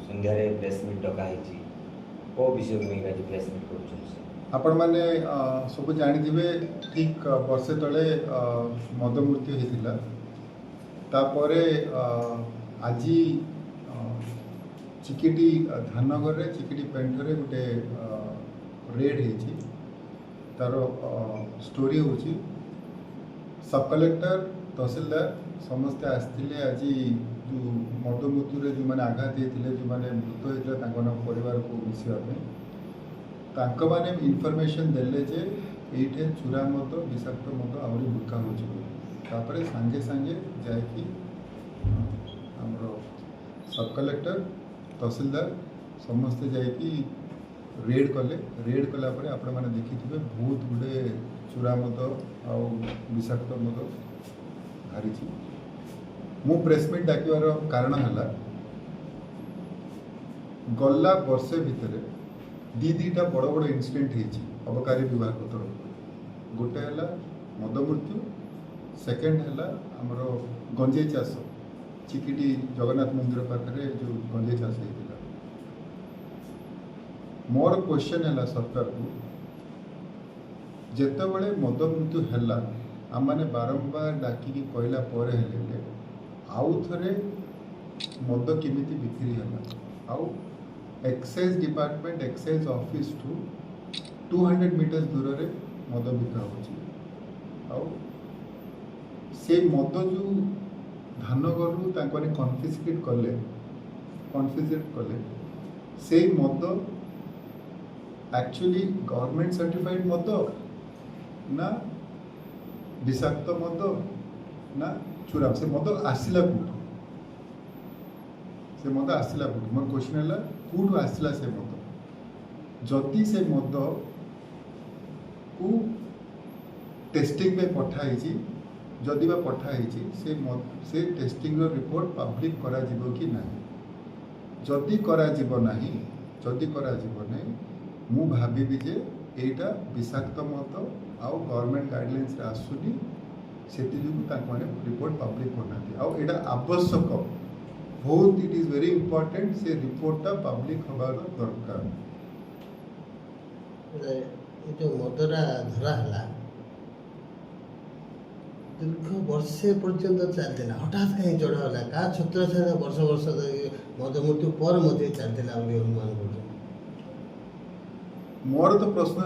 ସନ୍ଧ୍ୟାରେ press meet ଡକାହେଇଛି କେଉଁ ବିଷୟକୁ ନେଇକି ଆଜି ପ୍ରେସ୍ ମିଟ୍ କରୁଛନ୍ତି? ଆପଣମାନେ ସବୁ ଜାଣିଥିବେ ଠିକ୍ ବର୍ଷେ ତଳେ ମଦ ମୃତ୍ୟୁ ହେଇଥିଲା। ତାପରେ ଆଜି ଚିକିଟି ଧାନଗରରେ ଚିକିଟି ପେଣ୍ଠରେ ଗୋଟେ ରେଡ୍ ହେଇଛି। ତାର ଷ୍ଟୋरी ହେଉଛି सब कलेक्टर तहसीलदार समस्ते आसते आज जो मद मृत्यु जो मैंने आघात होते जो मैंने मृत होता परिवार को मिसाई मैंने इनफर्मेशन देले जे ये चूरा मद विषाक्त मद आहरी बिका हो सांगे सांगे जाकि सब कलेक्टर तहसीलदार समस्ते जाकि रेड कले आपण मैंने देखिथे बहुत गुड़े चूरा मद आ विषाक्त मद बाहरी। मु प्रेसमिट डाकिवार कारण है गला वर्षे भितर दीटा बड़ बड़ इनसीडेंट होती अबकारी विभाग तरफ। गोटे है मद मृत्यु, सेकेंड है आमर गंजे चाष चिकिटी जगन्नाथ मंदिर पाखे जो गंजे चाष होता। मोर क्वेश्चन है सरकार को जितेबले मद मृत्यु है आम मैंने बारंबार डाकिकी कहला आउ थे मद केमिति बिक्री है आउ एक्साइज डिपार्टमेंट एक्साइज ऑफिस टू 200 मीटर दूर रे मद बिका हो से मद जो धानगरु कन्फिस्केट कले से मद एक्चुअली गवर्नमेंट सर्टिफाइड मद ना विषाक्त मद ना चूरा से मद आसला कौट से मद आसला कौट मोर क्वेश्चन है कौट आसला से मद जदि से मद को टेस्टिंग में पठाई जदि बा पठाई से टेस्टिंग रिपोर्ट पब्लिक करा जिवो कि नहीं जदि करा जिवो नहीं मु भाबी जे एटा विषाक्त मद आउ गवर्नमेंट गाइडलाइंस रे आसुनी सेति जो रिपोर्ट पब्लिक करना आउ एटा आवश्यक बहुत इट इज वेरी इंपोर्टेंट से रिपोर्टा पब्लिक होबार दरकार। जो मदरा धरा है दीर्घ वर्षे पर्यंत चलता हठात कहीं चढ़ा क्या छत्र छाया वर्ष वर्ष मद मृत्यु पर चलता अनुमान कर मोर तो प्रश्न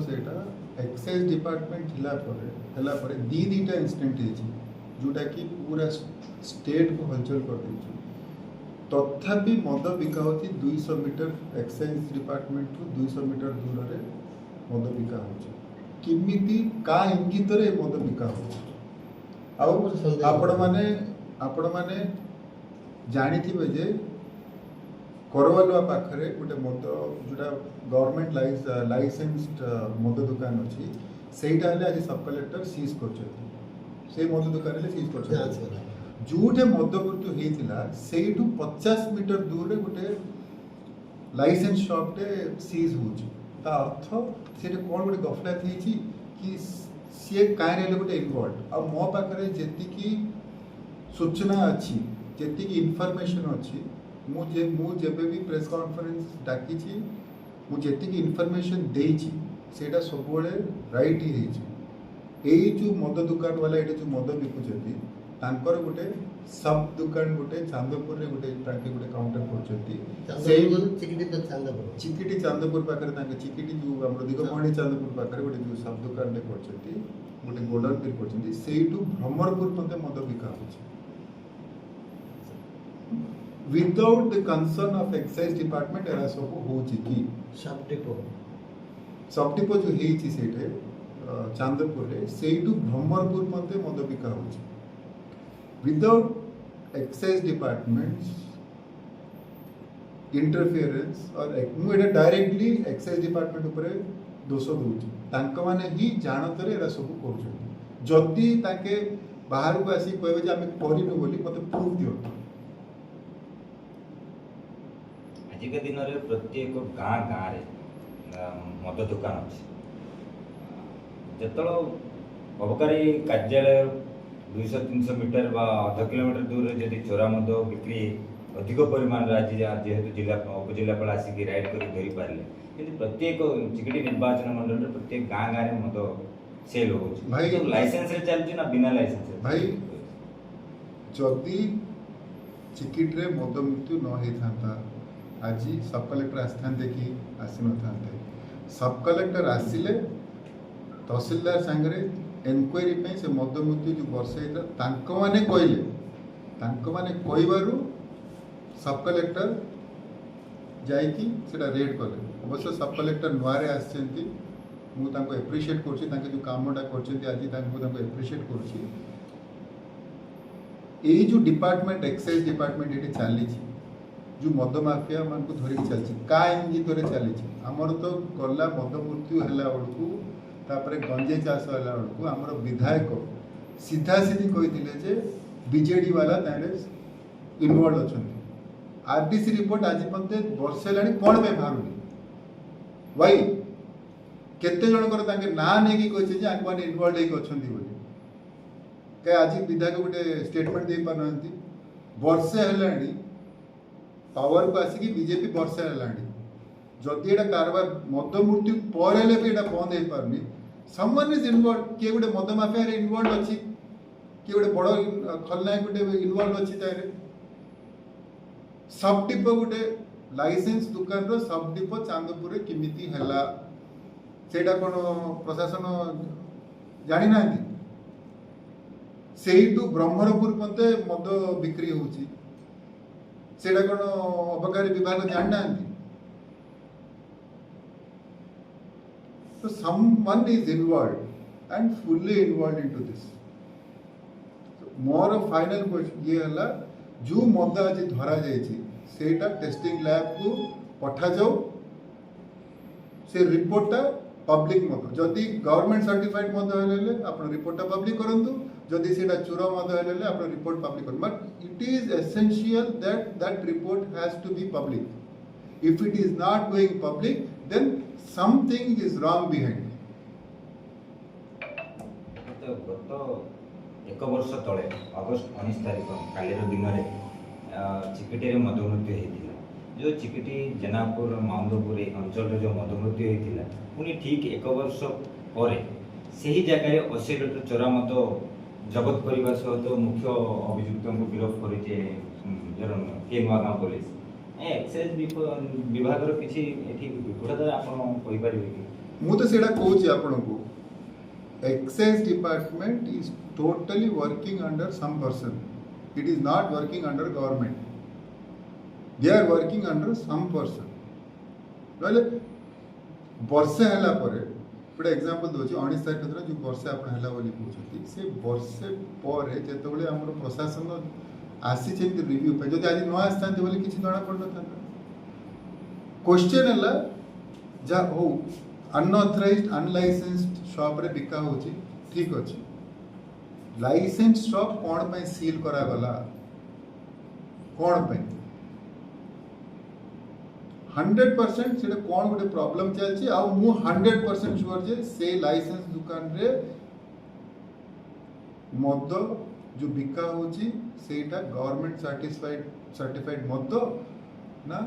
सेटा एक्साइज डिपार्टमेंट हिला पर दीटा इंसिडेंट है जोटा कि पूरा स्टेट को हलचल कर दे तथापि मद बिका हो 200 मीटर एक्साइज डिपार्टमेंट टू 200 मीटर दूर रे मद बिका हो किमिति का इंगित रे मद बिका हो आपण माने जानी थिबे जे करवालुआ पाखरे गोटे मद जोटा गवर्नमेंट लाइसेंस्ड मद दुकान अच्छी सेटा आज सब कलेक्टर सीज कर मद दुकान सीज कर जोटे मद मृत्यु होता से 50 मीटर दूर गोटे लाइसेंस शॉपटे सीज हो अर्थ से कौन गोटे गफलत होती कि सी कहीं गोटे इनवल्व आ मो पाखे जी सूचना अच्छी जी इनफर्मेशन अच्छी मुझे भी प्रेस कॉन्फ्रेंस डाकी मुझे इनफर्मेशन देची सेटा सब राइट ही जो मद दुकान वाला ये जो मद बिकुचंती तांकर गोटे सब दुकान गोटे चांदपुर रे गोटे काउंटर करचंती चिकिटी चांदपुर पाखरे चिकिटी जो हमर दिगमणी चांदपुर पाखरे गोटे जो सब दुकान रे करचंती गोटे गोडाउन पे करचंती सेइटू भ्रमरपुर पते मद बिका होची without the concern of excise department era सब होची कि सब डिपो जो हेची सेटे चांदपुर रे सेइटू भ्रमरपुर पते मद बिका होची विदाउट एक्साइज डिपार्टमेंट इंटरफियरेंस और मुझे डायरेक्टली एक्साइज डिपार्टमेंट उपरे दोष दूची तांक माने ही जानतरे एरा सब करूछन जदि ताके बाहर को आसी कहबे जे आमे करिनु बोली मते प्रूफ दियो। आज के दिन में प्रत्येक गाँ गाँव मद दुकान अच्छे जो अबकारी कार्यालय 200-300 मीटर बा आधा किलोमीटर दूर जदि चोरा मद बिक्री अधिक परिमाण आज जेहेतु जिला उपजिलापाल आसिक राइड कर धरी पारे कि प्रत्येक चिकिटी निर्वाचन मंडल में प्रत्येक गाँ गाँव में मद सेल भाई- हो लाइसेंस रे चलती ना बिना लाइसेंस रे? भाई जदि चिकिट्रे मद मृत्यु न होता आज सब कलेक्टर आसते कि आसी न सब कलेक्टर आसिले तहसीलदार सांगरे एनक्वारी से मद मृत्यु जो वर्षे मैंने कहले कहू सब कलेक्टर जाइकी सेटा रेड कले अवश्य सब कलेक्टर नुआरे आसछन्ती मु तांको एप्रिशिएट करछि तांके जो कामटा करछन्ती आज तांको एप्रिशिएट करछि एई जो डिपार्टमेंट एक्साइज डिपार्टमेंट एटी चली जो मद माफिया मान को धरिक चलछि का इंगित रे चली हमर तो गला मद मृत्यु हैला बळकू तापरे गंजे चाष हैला बळकू हमर विधायक सीधा सीधी कहिथिले जे बीजेडी वाला तारे इन्वॉल्व अछन्ती आरडीसी रिपोर्ट आज पते वर्ष हेलाणी कोन पे बाहरुनी वाई केते जनकर तांके ना नेकी कहछि जे आंकवाने इन्वॉल्व हेक अछन्ती बोली के आज विधायक गोटे स्टेटमेंट दे पारनती वर्षे हेलाणी पावर को आसिकी बीजेपी वर्षे हेलाणी जदि एटा कारबार मद मृत्यु पर हेले भी एटा बंद हे पारनी समवन इज इन्वॉल्व के गोटे मद माफिया रे इन्वॉल्व अछि के गोटे बड़ खलनायक गोटे इन्वॉल्व अछि तारे सब डिपो गोटे लाइसेंस दुकान रो सब डिपो चांदपुर रे किमिति हैला सेटा कोन प्रशासन जानि नांती सेही टू ब्रह्मरपुर पते मद बिक्री होउची सेटा कोन अबकारी विभाग जानि नांती so someone is involved and fully involved into this so more final question ये हला जो मद आज धरा जाइए सेटा टेस्टिंग लैब को पठा जाओ से रिपोर्टा पब्लिक मत जदि गवर्नमेंट सर्टिफाइड मद हेले आपण रिपोर्टा पब्लिक करंतु जदि सेटा चुरा मद हेले आपण रिपोर्ट पब्लिक कर but it is essential that that report has to be public if it is not going public then something is wrong behind तो गत एक वर्ष तले अगस्त 19 तारिख कालीर दिन में चिकिटी मद मृत्यु होता जो चिकिटी जेनापुर माउंदपुर अंचल जो मद मृत्यु होता पुणी ठीक एक वर्ष पर से ही जगह 80 लिटर चोरा मद जबत करने सहित मुख्य अभियुक्त को गिरफ्त कर नुआगाँ पुलिस एक्साइज विभाग किसी विफलता आपड़ मु तो सेटा कहूँ आपको excise department is totally working under some person it is not working under government they are working under some person बोले वर्षे हैला परे गोटे एग्जांपल दोची 19 तारिख जो वर्षे आप हैला बोली कहते से वर्षे पर जेतबेले हमर प्रशासन आसी रिव्यू पे जदि आज न आसता बोले किसी जना पड़ न क्वेश्चन है जा हो अनऑथराइज्ड अनलाइसेंस्ड शॉप रे बिका होची ठीक अछि लाइसेंस शॉप कोन पे सील करा गला कोन पे 100% से कोन गोटे प्रॉब्लम चलछि आ मु 100% श्योर जे से लाइसेंस दुकान रे मद जो बिका होची सेटा गवर्नमेंट सर्टिफाइड मद ना